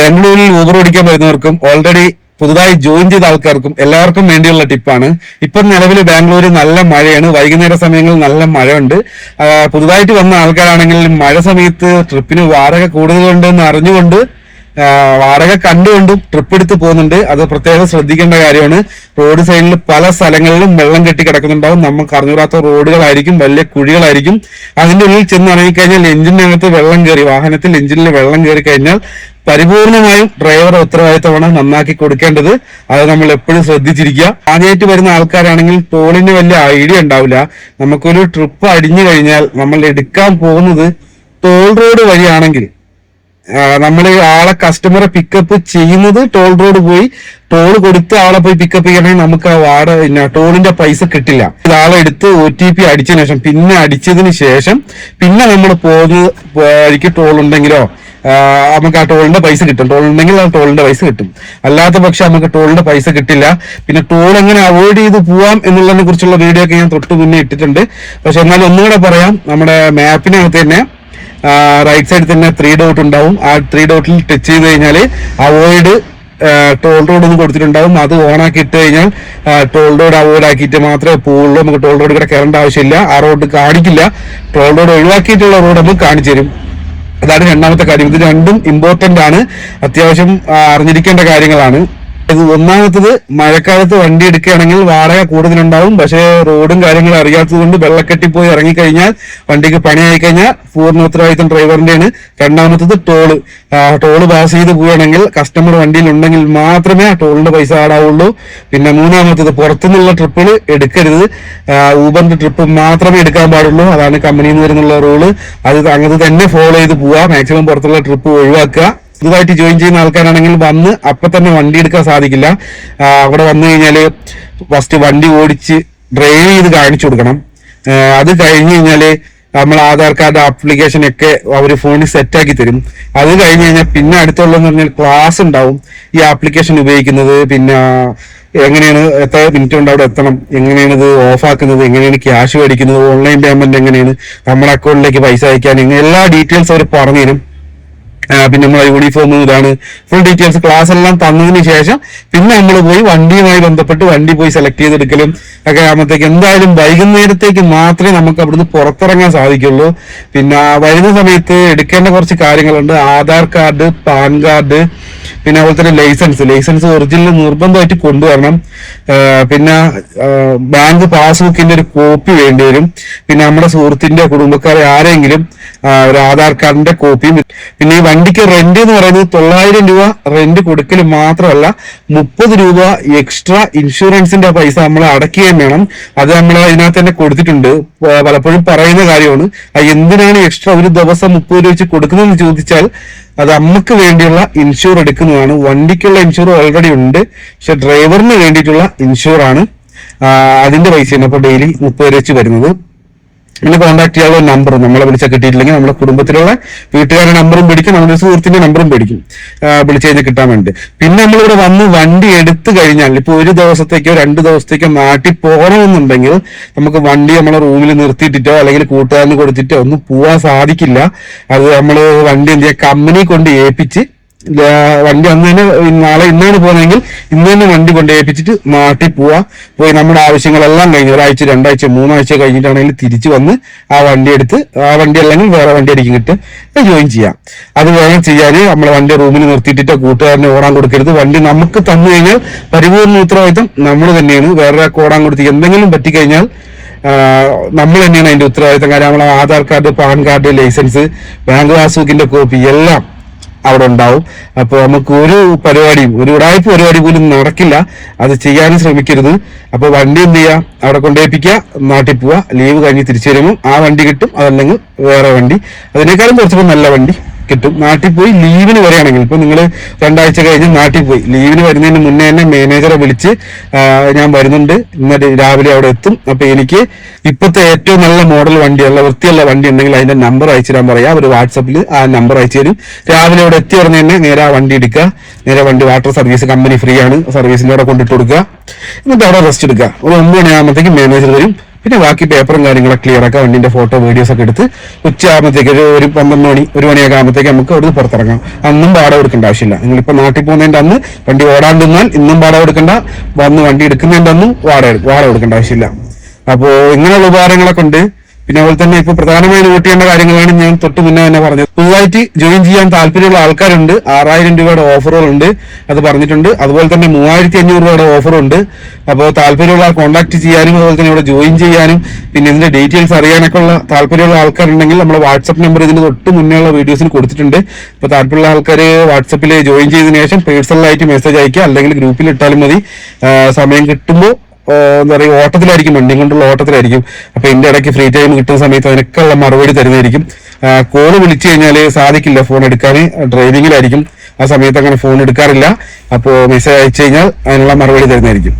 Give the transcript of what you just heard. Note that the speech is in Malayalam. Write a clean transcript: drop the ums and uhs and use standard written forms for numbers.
ബാംഗ്ലൂരിൽ ഊബർ ഓടിക്കാൻ വരുന്നവർക്കും ഓൾറെഡി പുതുതായി ജോയിൻ ചെയ്ത ആൾക്കാർക്കും എല്ലാവർക്കും വേണ്ടിയുള്ള ടിപ്പാണ്. ഇപ്പം നിലവിൽ ബാംഗ്ലൂർ നല്ല മഴയാണ്, വൈകുന്നേര സമയങ്ങളിൽ നല്ല മഴയുണ്ട്. പുതുതായിട്ട് വന്ന ആൾക്കാരാണെങ്കിൽ മഴ സമയത്ത് ട്രിപ്പിന് വാടക കൂടുതലുണ്ടെന്ന് അറിഞ്ഞുകൊണ്ട് വാടക കണ്ടുകൊണ്ടും ട്രിപ്പ് എടുത്ത് പോകുന്നുണ്ട്. അത് പ്രത്യേകം ശ്രദ്ധിക്കേണ്ട കാര്യമാണ്. റോഡ് സൈഡിൽ പല സ്ഥലങ്ങളിലും വെള്ളം കെട്ടി കിടക്കുന്നുണ്ടാവും. നമുക്ക് അറിഞ്ഞൂടാത്ത റോഡുകളായിരിക്കും, വലിയ കുഴികളായിരിക്കും. അതിന്റെ ഉള്ളിൽ ചെന്ന് ഇറങ്ങിക്കഴിഞ്ഞാൽ എഞ്ചിനകത്ത് വെള്ളം കയറി, വാഹനത്തിൽ എഞ്ചിനിൽ വെള്ളം കയറി കഴിഞ്ഞാൽ പരിപൂർണമായും ഡ്രൈവറുടെ ഉത്തരവാദിത്തമാണ് നന്നാക്കി കൊടുക്കേണ്ടത്. അത് നമ്മൾ എപ്പോഴും ശ്രദ്ധിച്ചിരിക്കുക. ആദ്യമായിട്ട് വരുന്ന ആൾക്കാരാണെങ്കിൽ ടോളിന് വലിയ ഐഡിയ ഉണ്ടാവില്ല. നമുക്കൊരു ട്രിപ്പ് അടിഞ്ഞു കഴിഞ്ഞാൽ നമ്മൾ എടുക്കാൻ പോകുന്നത് ടോൾ റോഡ് വഴിയാണെങ്കിൽ നമ്മൾ ആളെ കസ്റ്റമറെ പിക്കപ്പ് ചെയ്യുന്നത് ടോൾ റോഡ് പോയി ടോൾ കൊടുത്ത് ആളെ പോയി പിക്കപ്പ് ചെയ്യണമെങ്കിൽ നമുക്ക് ആ ടോളിന്റെ പൈസ കിട്ടില്ല. ആളെ എടുത്ത് OTP അടിച്ചതിന് ശേഷം പിന്നെ അടിച്ചതിന് ശേഷം പിന്നെ നമ്മൾ പോകുന്ന വഴിക്ക് ടോൾ ഉണ്ടെങ്കിലോ നമുക്ക് ആ ടോളിന്റെ പൈസ കിട്ടും. ടോൾ ഉണ്ടെങ്കിൽ ആ ടോളിന്റെ പൈസ കിട്ടും. അല്ലാത്ത പക്ഷെ നമുക്ക് ടോളിന്റെ പൈസ കിട്ടില്ല. പിന്നെ ടോൾ എങ്ങനെ അവോയ്ഡ് ചെയ്ത് പോവാം എന്നുള്ളതിനെ കുറിച്ചുള്ള വീഡിയോ ഒക്കെ ഞാൻ തൊട്ട് മുന്നേ ഇട്ടിട്ടുണ്ട്. പക്ഷെ എന്നാലും ഒന്നുകൂടെ പറയാം, നമ്മുടെ മാപ്പിനകത്ത് തന്നെ റൈറ്റ് സൈഡിൽ തന്നെ 3 ഡോട്ട് ഉണ്ടാവും. ആ 3 ഡോട്ടിൽ ടച്ച് ചെയ്ത് കഴിഞ്ഞാൽ അവോയ്ഡ് ടോൾ റോഡ് ഒന്ന് കൊടുത്തിട്ടുണ്ടാവും. അത് ഓണാക്കി ഇട്ട് കഴിഞ്ഞാൽ ടോൾ റോഡ് അവോയ്ഡ് ആക്കിയിട്ട് മാത്രമേ പോവുള്ളൂ. നമുക്ക് ടോൾ റോഡ് കൂടെ കയറേണ്ട ആവശ്യമില്ല. ആ റോഡ് കാണിക്കില്ല. ടോൾ റോഡ് ഒഴിവാക്കിയിട്ടുള്ള റോഡ് നമുക്ക് കാണിച്ചു തരും. അതാണ് രണ്ടാമത്തെ കാര്യം. ഇത് രണ്ടും ഇമ്പോർട്ടന്റ് ആണ്, അത്യാവശ്യം അറിഞ്ഞിരിക്കേണ്ട കാര്യങ്ങളാണ്. ഒന്നാമത്തത്, മഴക്കാലത്ത് വണ്ടി എടുക്കുകയാണെങ്കിൽ വാടക കൂടുതലുണ്ടാവും. പക്ഷേ റോഡും കാര്യങ്ങളും അറിയാത്തത് കൊണ്ട് വെള്ളക്കെട്ടി പോയി ഇറങ്ങിക്കഴിഞ്ഞാൽ വണ്ടിക്ക് പണിയായി കഴിഞ്ഞാൽ പൂർണ്ണ ഉത്തരവാദിത്തം ഡ്രൈവറിന്റെയാണ്. രണ്ടാമത്തത് ടോള് പാസ് ചെയ്ത് പോവുകയാണെങ്കിൽ കസ്റ്റമർ വണ്ടിയിൽ ഉണ്ടെങ്കിൽ മാത്രമേ ആ ടോളിന്റെ പൈസ ആടാവുള്ളൂ. പിന്നെ മൂന്നാമത്തത്, പുറത്തുനിന്നുള്ള ട്രിപ്പുകൾ എടുക്കരുത്. ഊബറിന്റെ ട്രിപ്പ് മാത്രമേ എടുക്കാൻ പാടുള്ളൂ. അതാണ് കമ്പനിയിൽ നിന്ന് വരുന്നുള്ള റൂള്. അത് തന്നെ ഫോളോ ചെയ്ത് പോവുക. മാക്സിമം പുറത്തുള്ള ട്രിപ്പ് ഒഴിവാക്കുക. പുതുതായിട്ട് ജോയിൻ ചെയ്യുന്ന ആൾക്കാരാണെങ്കിൽ വന്ന് അപ്പൊ തന്നെ വണ്ടി എടുക്കാൻ സാധിക്കില്ല. അവിടെ വന്നു കഴിഞ്ഞാല് ഫസ്റ്റ് വണ്ടി ഓടിച്ച് ഡ്രൈവ് ചെയ്ത് കാണിച്ചു കൊടുക്കണം. അത് കഴിഞ്ഞ് കഴിഞ്ഞാല് നമ്മൾ ആധാർ കാർഡ് ആപ്ലിക്കേഷൻ ഒക്കെ അവർ ഫോണിൽ സെറ്റാക്കി തരും. അത് കഴിഞ്ഞ് കഴിഞ്ഞാൽ പിന്നെ അടുത്തുള്ളതെന്ന് പറഞ്ഞാൽ ക്ലാസ് ഉണ്ടാവും. ഈ ആപ്ലിക്കേഷൻ ഉപയോഗിക്കുന്നത്, പിന്നെ എങ്ങനെയാണ് എത്ര മിനിറ്റ് കൊണ്ട് അവിടെ എത്തണം, എങ്ങനെയാണ് ഇത് ഓഫ് ആക്കുന്നത്, എങ്ങനെയാണ് ക്യാഷ് മേടിക്കുന്നത്, ഓൺലൈൻ പേയ്മെന്റ് എങ്ങനെയാണ്, നമ്മുടെ അക്കൗണ്ടിലേക്ക് പൈസ അയക്കാൻ, എല്ലാ ഡീറ്റെയിൽസ് അവർ പറഞ്ഞു തരും. പിന്നെ നമ്മളെ യൂണിഫോം ഇതാണ് ഫുൾ ഡീറ്റെയിൽസ് ക്ലാസ് എല്ലാം തന്നതിന് ശേഷം പിന്നെ നമ്മൾ പോയി വണ്ടിയുമായി ബന്ധപ്പെട്ട് വണ്ടി പോയി സെലക്ട് ചെയ്തെടുക്കലും ഒക്കെ ആകുമ്പോഴത്തേക്ക് എന്തായാലും വൈകുന്നേരത്തേക്ക് മാത്രമേ നമുക്ക് അവിടുന്ന് പുറത്തിറങ്ങാൻ സാധിക്കുള്ളൂ. പിന്നെ വരുന്ന സമയത്ത് എടുക്കേണ്ട കുറച്ച് കാര്യങ്ങളുണ്ട്. ആധാർ കാർഡ്, പാൻ കാർഡ്, പിന്നെ അതുപോലെ തന്നെ ലൈസൻസ് ഒറിജിനൽ നിർബന്ധമായിട്ട് കൊണ്ടുവരണം. പിന്നെ ബാങ്ക് പാസ്ബുക്കിന്റെ ഒരു കോപ്പി വേണ്ടി വരും. പിന്നെ നമ്മുടെ സുഹൃത്തിന്റെ കുടുംബക്കാരെ ആരെങ്കിലും ഒരു ആധാർ കാർഡിന്റെ കോപ്പിയും. പിന്നെ ഈ വണ്ടിക്ക് റെന്റ് എന്ന് പറയുന്നത് 900 രൂപ റെന്റ് കൊടുക്കൽ മാത്രമല്ല 30 രൂപ എക്സ്ട്രാ ഇൻഷുറൻസിന്റെ പൈസ നമ്മൾ അടയ്ക്കുകയും വേണം. അത് നമ്മൾ ഇതിനകത്ത് തന്നെ കൊടുത്തിട്ടുണ്ട്. പലപ്പോഴും പറയുന്ന കാര്യമാണ്, എന്തിനാണ് എക്സ്ട്രാ ഒരു ദിവസം 30 രൂപ വെച്ച് കൊടുക്കുന്നതെന്ന് ചോദിച്ചാൽ അത് നമുക്ക് വേണ്ടിയുള്ള ഇൻഷുർ എടുക്കുന്നതാണ്. വണ്ടിക്കുള്ള ഇൻഷുർ ഓൾറെഡി ഉണ്ട്, പക്ഷെ ഡ്രൈവറിന് വേണ്ടിയിട്ടുള്ള ഇൻഷുർ ആണ്. അതിന്റെ പൈസയാണ് അപ്പോൾ ഡെയിലി 30 രൂപ വെച്ച് വരുന്നത്. പിന്നെ കോൺടാക്ട് ചെയ്യാനുള്ള നമ്പർ നമ്മളെ വിളിച്ചാൽ കിട്ടിയിട്ടില്ലെങ്കിൽ നമ്മുടെ കുടുംബത്തിലുള്ള വീട്ടുകാരുടെ നമ്പറും പിടിക്കും, നമ്മുടെ സുഹൃത്തിന്റെ നമ്പറും പിടിക്കും, വിളിച്ചു കഴിഞ്ഞാൽ കിട്ടാൻ വേണ്ടി. പിന്നെ നമ്മളിവിടെ വന്ന് വണ്ടി എടുത്തു കഴിഞ്ഞാൽ ഇപ്പൊ 1 ദിവസത്തേക്കോ 2 ദിവസത്തേക്കോ നാട്ടിൽ പോകണമെന്നുണ്ടെങ്കിൽ നമുക്ക് വണ്ടി നമ്മളെ റൂമിൽ നിർത്തിയിട്ടോ അല്ലെങ്കിൽ കൂട്ടുകാരന് കൊടുത്തിട്ടോ ഒന്നും പോവാൻ സാധിക്കില്ല. അത് നമ്മള് വണ്ടി എന്ത് ചെയ്യുക, കമ്പനി കൊണ്ട് ഏൽപ്പിച്ച് വണ്ടി അന്ന് തന്നെ നാളെ ഇന്നാണ് പോകുന്നതെങ്കിൽ ഇന്ന് തന്നെ വണ്ടി കൊണ്ട് ഏൽപ്പിച്ചിട്ട് നാട്ടിൽ പോയി നമ്മുടെ ആവശ്യങ്ങളെല്ലാം കഴിഞ്ഞ് 1 ആഴ്ച 2 ആഴ്ച 3 ആഴ്ച കഴിഞ്ഞിട്ടാണെങ്കിൽ തിരിച്ചു വന്ന് ആ വണ്ടി എടുത്ത് ആ വണ്ടി അല്ലെങ്കിൽ വേറെ വണ്ടി അടിക്കും കിട്ട് ജോയിൻ ചെയ്യാം. അത് വേണം ചെയ്യാൻ. നമ്മളെ വണ്ടി റൂമിൽ നിർത്തിയിട്ടോ കൂട്ടുകാരനെ ഓടാൻ കൊടുക്കരുത്. വണ്ടി നമുക്ക് തന്നു കഴിഞ്ഞാൽ പരിപൂർണ്ണ ഉത്തരവാദിത്തം നമ്മൾ തന്നെയാണ്. വേറൊരാൾക്ക് ഓടാൻ കൊടുത്ത് എന്തെങ്കിലും പറ്റിക്കഴിഞ്ഞാൽ നമ്മൾ തന്നെയാണ് അതിന്റെ ഉത്തരവാദിത്തം. കാര്യം നമ്മളെ Aadhaar card, PAN card, licence, bank പാസ്ബുക്കിന്റെ കോപ്പി എല്ലാം അവിടെ ഉണ്ടാവും. അപ്പൊ നമുക്ക് ഒരു ഉടായ്പ പരിപാടി പോലും നടക്കില്ല. അത് ചെയ്യാനും ശ്രമിക്കരുത്. അപ്പൊ വണ്ടി എന്ത് ചെയ്യുക, അവിടെ കൊണ്ടേൽപ്പിക്കുക, നാട്ടിൽ പോവുക, ലീവ് കഴിഞ്ഞ് തിരിച്ചു വരുമ്പോൾ ആ വണ്ടി കിട്ടും. അതല്ലെങ്കിൽ വേറെ വണ്ടി, അതിനേക്കാളും കുറച്ചുകൂടി നല്ല വണ്ടി കിട്ടും. നാട്ടിൽ പോയി ലീവിന് വരികയാണെങ്കിൽ, ഇപ്പൊ നിങ്ങൾ 2 ആഴ്ച കഴിഞ്ഞ് നാട്ടിൽ പോയി ലീവിന് വരുന്നതിന് മുന്നേ തന്നെ മാനേജറെ വിളിച്ച് ഞാൻ വരുന്നുണ്ട്, ഇന്നലെ രാവിലെ അവിടെ എത്തും, അപ്പൊ എനിക്ക് ഇപ്പോഴത്തെ ഏറ്റവും നല്ല മോഡൽ വണ്ടിയുള്ള വൃത്തിയുള്ള വണ്ടി ഉണ്ടെങ്കിൽ അതിന്റെ നമ്പർ അയച്ചു തരാൻ പറയാം. ഒരു വാട്സപ്പിൽ ആ നമ്പർ അയച്ചു തരും. രാവിലെ അവിടെ എത്തി പറഞ്ഞ് തന്നെ നേരെ ആ വണ്ടി എടുക്കുക. നേരെ വണ്ടി വാട്ടർ സർവീസ് കമ്പനി ഫ്രീ ആണ്, സർവീസിന്റെ അവിടെ കൊണ്ടിട്ട് കൊടുക്കുക. എന്നിട്ട് അവിടെ റെസ്റ്റ് എടുക്കുക. ഒരു 9 മണിയാകുമ്പോഴത്തേക്ക് മാനേജർ വരും, പിന്നെ ബാക്കി പേപ്പറും കാര്യങ്ങളൊക്കെ ക്ലിയർ ആക്കുക, വണ്ടിന്റെ ഫോട്ടോ വീഡിയോസ് ഒക്കെ എടുത്ത് ഉച്ചയാകുമ്പോഴത്തേക്ക് ഒരു 12 മണി 1 മണിയൊക്കെ ആകുമ്പോഴത്തേക്ക് നമുക്ക് അവിടുന്ന് പുറത്തിറങ്ങാം. അന്നും വാടക കൊടുക്കേണ്ട ആവശ്യമില്ല. നിങ്ങളിപ്പോൾ നാട്ടിൽ പോകുന്നതിന്റെ അന്ന് വണ്ടി ഓടാണ്ടിരുന്നാൽ ഇന്നും വാടക കൊടുക്കേണ്ട, വന്ന് വണ്ടി എടുക്കുന്നതിന്റെ അന്നും വാടക കൊടുക്കേണ്ട ആവശ്യമില്ല. അപ്പോൾ ഇങ്ങനെയുള്ള ഉപകാരങ്ങളൊക്കെ ഉണ്ട്. പിന്നെ അതുപോലെ തന്നെ ഇപ്പൊ പ്രധാനമായും നോട്ട് ചെയ്യേണ്ട കാര്യങ്ങളാണ് ഞാൻ തൊട്ട് മുന്നേ തന്നെ പറഞ്ഞത്. പുതുതായിട്ട് ജോയിൻ ചെയ്യാൻ താല്പര്യമുള്ള ആൾക്കാരുണ്ട്. 6000 രൂപയുടെ ഓഫറുകളുണ്ട്, അത് പറഞ്ഞിട്ടുണ്ട്. അതുപോലെ തന്നെ 3500 രൂപയുടെ ഓഫറുണ്ട്. അപ്പോൾ താല്പര്യമുള്ള കോൺടാക്ട് ചെയ്യാനും അതുപോലെ തന്നെ ഇവിടെ ജോയിൻ ചെയ്യാനും പിന്നെ ഇതിന്റെ ഡീറ്റെയിൽസ് അറിയാനൊക്കെ ഉള്ള താല്പര്യമുള്ള ആൾക്കാരുണ്ടെങ്കിൽ നമ്മുടെ വാട്സ്ആപ്പ് നമ്പർ ഇതിന് തൊട്ട് മുന്നേ ഉള്ള വീഡിയോസിൽ കൊടുത്തിട്ടുണ്ട്. ഇപ്പോൾ താല്പര്യമുള്ള ആൾക്കാർ വാട്സാപ്പിൽ ജോയിൻ ചെയ്തതിനു ശേഷം പേഴ്സണലായിട്ട് മെസ്സേജ് അയക്കുക, അല്ലെങ്കിൽ ഗ്രൂപ്പിൽ ഇട്ടാലും മതി. സമയം കിട്ടുമ്പോൾ എന്താ പറയുക, ഓട്ടത്തിലായിരിക്കും, വണ്ടിയും കൊണ്ടുള്ള ഓട്ടത്തിലായിരിക്കും. അപ്പൊ ഇതിന്റെ ഇടയ്ക്ക് ഫ്രീ ടൈം കിട്ടുന്ന സമയത്ത് അതിനൊക്കെയുള്ള മറുപടി തരുന്നതായിരിക്കും. കോള് വിളിച്ചു കഴിഞ്ഞാൽ സാധിക്കില്ല, ഫോൺ എടുക്കാൻ ഡ്രൈവിങ്ങിലായിരിക്കും. ആ സമയത്ത് അങ്ങനെ ഫോൺ എടുക്കാറില്ല. അപ്പോൾ മെസ്സേജ് അയച്ചു കഴിഞ്ഞാൽ അതിനുള്ള മറുപടി തരുന്നതായിരിക്കും.